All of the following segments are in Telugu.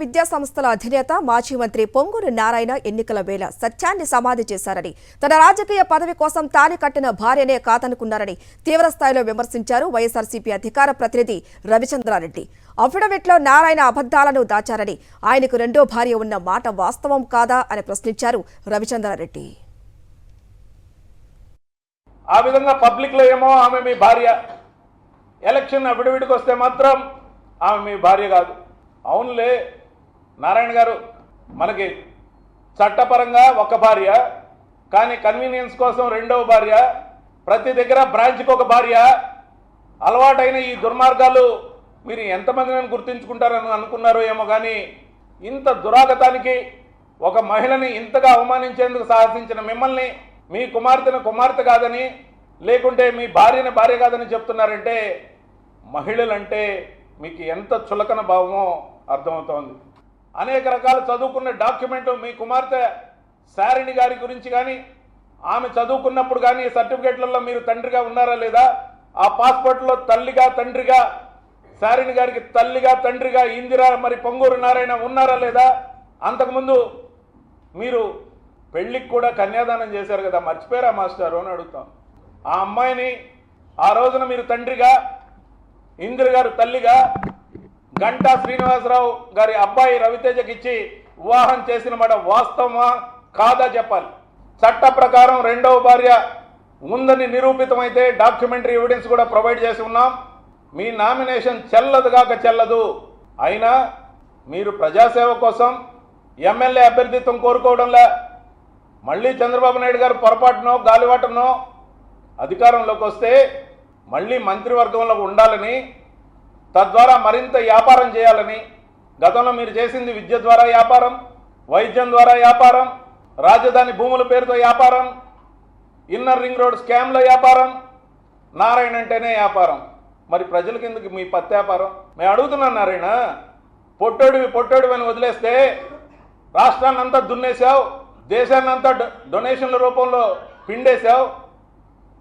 విద్యా సంస్థల అధినేత మాజీ మంత్రి పొంగూరు నారాయణ ఎన్నికల వేళ సత్యాన్ని సమాధి చేశారని, తన రాజకీయ పదవి కోసం తాను కట్టిన భార్యనే కాదనుకున్నారని తీవ్రస్థాయిలో విమర్శించారు వైఎస్ఆర్సీపీ అధికార ప్రతినిధి రవిచంద్రారెడ్డి. అఫిడవిట్లో నారాయణ అబద్దాలను దాచారని, ఆయనకు రెండో భార్య ఉన్న మాట వాస్తవం కాదా అని ప్రశ్నించారు రవిచంద్రారెడ్డి. ఆ విధంగా పబ్లిక్ లో ఏమో ఆమె మీ భార్య, ఎలక్షన్ అఫిడవిట్కి వస్తే మాత్రం ఆమె మీ భార్య కాదు. అవునులే నారాయణ గారు, మనకి చట్టపరంగా ఒక భార్య, కానీ కన్వీనియన్స్ కోసం రెండవ భార్య, ప్రతి దగ్గర బ్రాంచ్కి ఒక భార్య. అలవాటైన ఈ దుర్మార్గాలు మీరు ఎంతమందిని గుర్తించుకుంటారని అనుకున్నారో ఏమో, కానీ ఇంత దురాగతానికి, ఒక మహిళని ఇంతగా అవమానించేందుకు సాహసించిన మిమ్మల్ని మీ కుమార్తెను కుమార్తె కాదని, లేకుంటే మీ భార్యని భార్య కాదని చెప్తున్నారంటే మహిళలంటే మీకు ఎంత చులకన భావమో అర్థమవుతోంది. అనేక రకాల చదువుకున్న డాక్యుమెంట్ మీ కుమార్తె శారిణి గారి గురించి కానీ, ఆమె చదువుకున్నప్పుడు కానీ సర్టిఫికేట్లలో మీరు తండ్రిగా ఉన్నారా లేదా, ఆ పాస్పోర్ట్లో తల్లిగా తండ్రిగా, శారిణి గారికి తల్లిగా తండ్రిగా ఇందిరా మరి పొంగూరు నారాయణ ఉన్నారా లేదా, అంతకుముందు మీరు పెళ్లికి కూడా కన్యాదానం చేశారు కదా, మర్చిపోయారా మాస్టారు అని అడుగుతాం. ఆ అమ్మాయిని ఆ రోజున మీరు తండ్రిగా, ఇందిర గారు తల్లిగా, గంటా శ్రీనివాసరావు గారి అబ్బాయి రవితేజకి ఇచ్చి వివాహం చేసిన మాట వాస్తవమా కాదా చెప్పాలి. చట్ట ప్రకారం రెండవ భార్య ఉందని నిరూపితమైతే డాక్యుమెంటరీ ఎవిడెన్స్ కూడా ప్రొవైడ్ చేసి ఉన్నాం. మీ నామినేషన్ చెల్లదుగాక చెల్లదు. అయినా మీరు ప్రజాసేవ కోసం ఎమ్మెల్యే అభ్యర్థిత్వం కోరుకోవడంలా, మళ్ళీ చంద్రబాబు నాయుడు గారు పొరపాటునో గాలివాటనో అధికారంలోకి వస్తే మళ్ళీ మంత్రివర్గంలో ఉండాలని, తద్వారా మరింత వ్యాపారం చేయాలని, గతంలో మీరు చేసింది విద్య ద్వారా వ్యాపారం, వైద్యం ద్వారా వ్యాపారం, రాజధాని భూముల పేరుతో వ్యాపారం, ఇన్నర్ రింగ్ రోడ్ స్కామ్ల వ్యాపారం, నారాయణ అంటేనే వ్యాపారం. మరి ప్రజలకి ఎందుకు మీ పత్తి వ్యాపారం? మేము అడుగుతున్నాం నారాయణ, పొట్టోడివి అని వదిలేస్తే రాష్ట్రాన్ని అంతా దున్నేశావు, దేశాన్ని అంతా డొనేషన్ల రూపంలో పిండేశావు,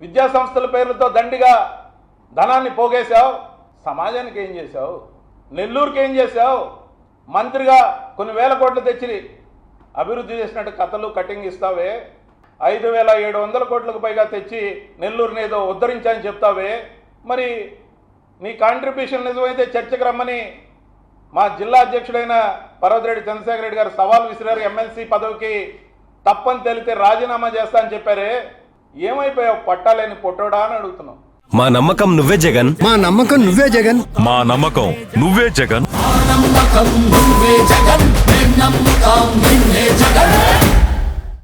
విద్యా సంస్థల పేర్లతో దండిగా ధనాన్ని పోగేశావు. సమాజానికి ఏం చేశావు? నెల్లూరుకి ఏం చేశావు? మంత్రిగా కొన్ని వేల కోట్లు తెచ్చి అభివృద్ధి చేసినట్టు కథలు కటింగ్ ఇస్తావే, 5,700 కోట్లకు పైగా తెచ్చి నెల్లూరుని ఏదో ఉద్ధరించని చెప్తావే. మరి నీ కాంట్రిబ్యూషన్ నిజమైతే చర్చకు రమ్మని మా జిల్లా అధ్యక్షుడైన పర్వతిరెడ్డి చంద్రశేఖర్ రెడ్డి గారు సవాల్ విసిరారు. ఎమ్మెల్సీ పదవికి తప్పని తెలితే రాజీనామా చేస్తా అని చెప్పారే, ఏమైపోయావు పట్టాలేని పొట్టోడా అని అడుగుతున్నాం. మా నమ్మకం నువ్వే జగన్, మా నమ్మకం నువ్వే జగన్, మా నమ్మకం నువ్వే జగన్.